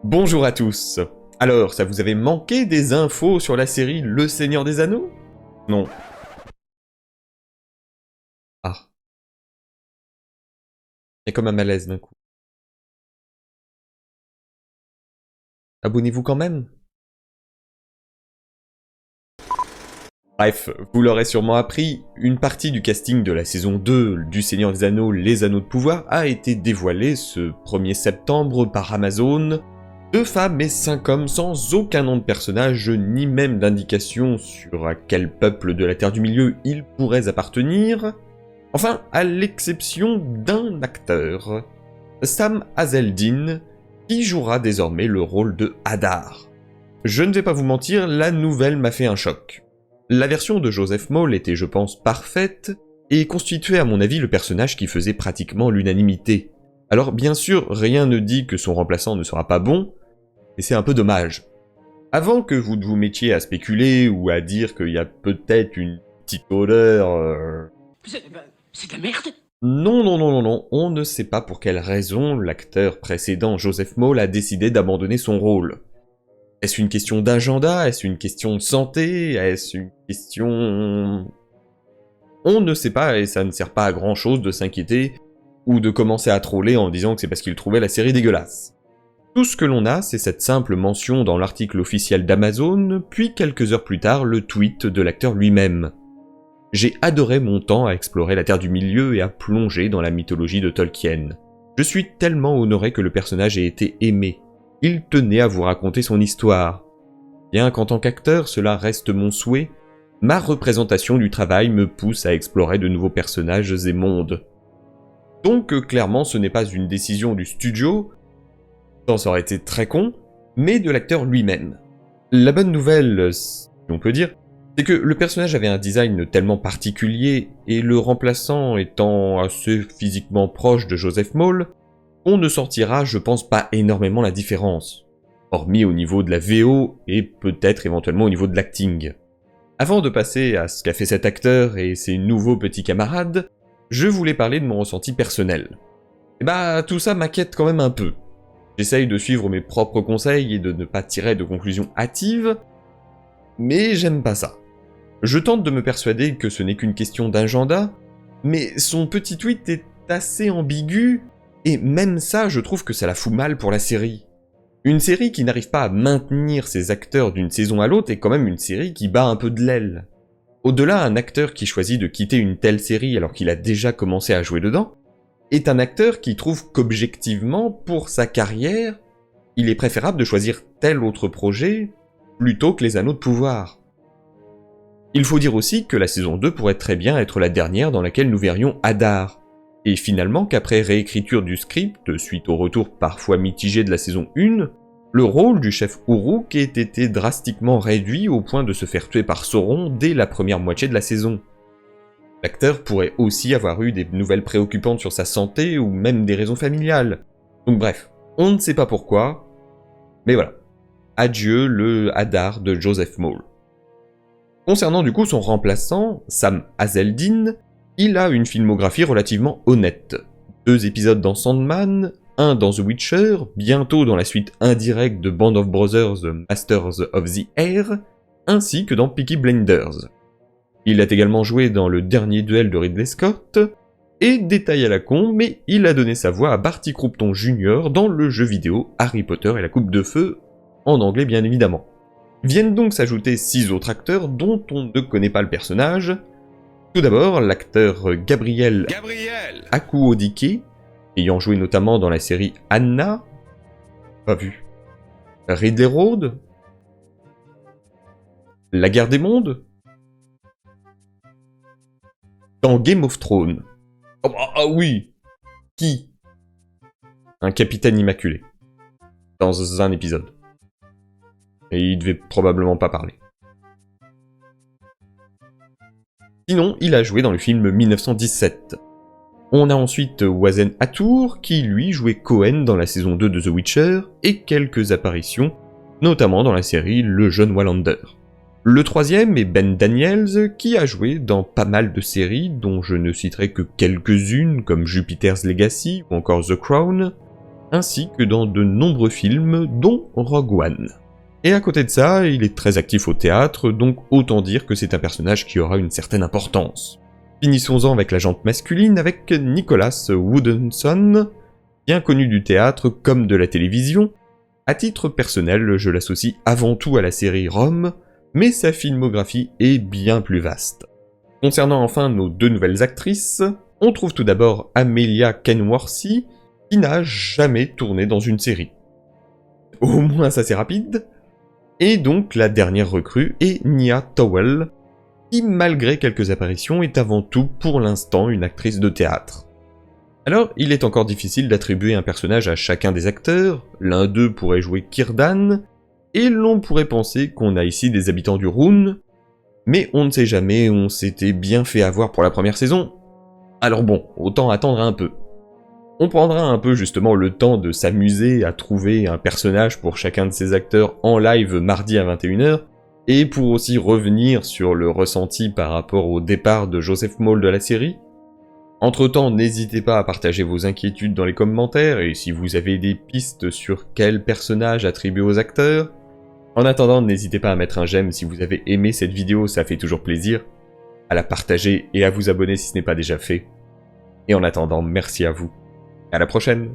Bonjour à tous. Alors, ça vous avait manqué des infos sur la série Le Seigneur des Anneaux? Non. Ah. Il y a comme un malaise d'un coup. Abonnez-vous quand même. Bref, vous l'aurez sûrement appris, une partie du casting de la saison 2 du Seigneur des Anneaux, Les Anneaux de Pouvoir, a été dévoilée ce 1er septembre par Amazon. 2 femmes et 5 hommes sans aucun nom de personnage, ni même d'indication sur à quel peuple de la Terre du Milieu ils pourraient appartenir. Enfin, à l'exception d'un acteur, Sam Hazeldine, qui jouera désormais le rôle de Hadar. Je ne vais pas vous mentir, la nouvelle m'a fait un choc. La version de Joseph Mawle était, je pense, parfaite, et constituait à mon avis le personnage qui faisait pratiquement l'unanimité. Alors bien sûr, rien ne dit que son remplaçant ne sera pas bon, et c'est un peu dommage. Avant que vous ne vous mettiez à spéculer ou à dire qu'il y a peut-être une petite odeur... C'est de la merde. Non, on ne sait pas pour quelle raison l'acteur précédent Joseph Mawle a décidé d'abandonner son rôle. Est-ce une question d'agenda? Est-ce une question de santé? Est-ce une question... On ne sait pas et ça ne sert pas à grand chose de s'inquiéter ou de commencer à troller en disant que c'est parce qu'il trouvait la série dégueulasse. Tout ce que l'on a, c'est cette simple mention dans l'article officiel d'Amazon, puis quelques heures plus tard, le tweet de l'acteur lui-même. J'ai adoré mon temps à explorer la Terre du Milieu et à plonger dans la mythologie de Tolkien. Je suis tellement honoré que le personnage ait été aimé. Il tenait à vous raconter son histoire. Bien qu'en tant qu'acteur, cela reste mon souhait, ma représentation du travail me pousse à explorer de nouveaux personnages et mondes. Donc clairement, ce n'est pas une décision du studio, ça aurait été très con, mais de l'acteur lui-même. La bonne nouvelle, si on peut dire, c'est que le personnage avait un design tellement particulier, et le remplaçant étant assez physiquement proche de Joseph Mawle, on ne sortira, je pense, pas énormément la différence, hormis au niveau de la VO et peut-être éventuellement au niveau de l'acting. Avant de passer à ce qu'a fait cet acteur et ses nouveaux petits camarades, je voulais parler de mon ressenti personnel. Et tout ça m'inquiète quand même un peu. J'essaye de suivre mes propres conseils et de ne pas tirer de conclusions hâtives, mais j'aime pas ça. Je tente de me persuader que ce n'est qu'une question d'agenda, mais son petit tweet est assez ambigu, et même ça, je trouve que ça la fout mal pour la série. Une série qui n'arrive pas à maintenir ses acteurs d'une saison à l'autre est quand même une série qui bat un peu de l'aile. Au-delà, un acteur qui choisit de quitter une telle série alors qu'il a déjà commencé à jouer dedans, est un acteur qui trouve qu'objectivement, pour sa carrière, il est préférable de choisir tel autre projet plutôt que les Anneaux de Pouvoir. Il faut dire aussi que la saison 2 pourrait très bien être la dernière dans laquelle nous verrions Hadar, et finalement qu'après réécriture du script, suite au retour parfois mitigé de la saison 1, le rôle du chef Uruk ait été drastiquement réduit au point de se faire tuer par Sauron dès la première moitié de la saison. L'acteur pourrait aussi avoir eu des nouvelles préoccupantes sur sa santé ou même des raisons familiales. Donc bref, on ne sait pas pourquoi, mais voilà. Adieu le Hadar de Joseph Mawle. Concernant du coup son remplaçant, Sam Hazeldine, il a une filmographie relativement honnête. 2 épisodes dans Sandman, 1 dans The Witcher, bientôt dans la suite indirecte de Band of Brothers Masters of the Air, ainsi que dans Peaky Blinders. Il a également joué dans Le Dernier Duel de Ridley Scott, et détail à la con, mais il a donné sa voix à Barty Croupton Jr. dans le jeu vidéo Harry Potter et la Coupe de Feu, en anglais bien évidemment. Viennent donc s'ajouter 6 autres acteurs dont on ne connaît pas le personnage. Tout d'abord, l'acteur Gabriel Akuodike, ayant joué notamment dans la série Anna, pas vu, Ridley Road, La Guerre des Mondes, dans Game of Thrones. Ah oui. Qui? Un capitaine immaculé. Dans un épisode. Et il devait probablement pas parler. Sinon, il a joué dans le film 1917. On a ensuite Wazen Atour, qui lui jouait Cohen dans la saison 2 de The Witcher, et quelques apparitions, notamment dans la série Le Jeune Wallander. Le troisième est Ben Daniels, qui a joué dans pas mal de séries, dont je ne citerai que quelques-unes, comme Jupiter's Legacy ou encore The Crown, ainsi que dans de nombreux films, dont Rogue One. Et à côté de ça, il est très actif au théâtre, donc autant dire que c'est un personnage qui aura une certaine importance. Finissons-en avec la jante masculine avec Nicholas Woodson, bien connu du théâtre comme de la télévision. À titre personnel, je l'associe avant tout à la série Rome, mais sa filmographie est bien plus vaste. Concernant enfin nos deux nouvelles actrices, on trouve tout d'abord Amelia Kenworthy, qui n'a jamais tourné dans une série. Au moins ça c'est rapide. Et donc la dernière recrue est Nia Towell, qui malgré quelques apparitions est avant tout pour l'instant une actrice de théâtre. Alors il est encore difficile d'attribuer un personnage à chacun des acteurs, l'un d'eux pourrait jouer Círdan, et l'on pourrait penser qu'on a ici des habitants du Rhûn, mais on ne sait jamais, on s'était bien fait avoir pour la première saison, alors bon, autant attendre un peu. On prendra un peu justement le temps de s'amuser à trouver un personnage pour chacun de ces acteurs en live mardi à 21h, et pour aussi revenir sur le ressenti par rapport au départ de Joseph Mawle de la série. Entre-temps, n'hésitez pas à partager vos inquiétudes dans les commentaires, et si vous avez des pistes sur quel personnage attribuer aux acteurs. En attendant, n'hésitez pas à mettre un j'aime si vous avez aimé cette vidéo, ça fait toujours plaisir, à la partager et à vous abonner si ce n'est pas déjà fait. Et en attendant, merci à vous. À la prochaine!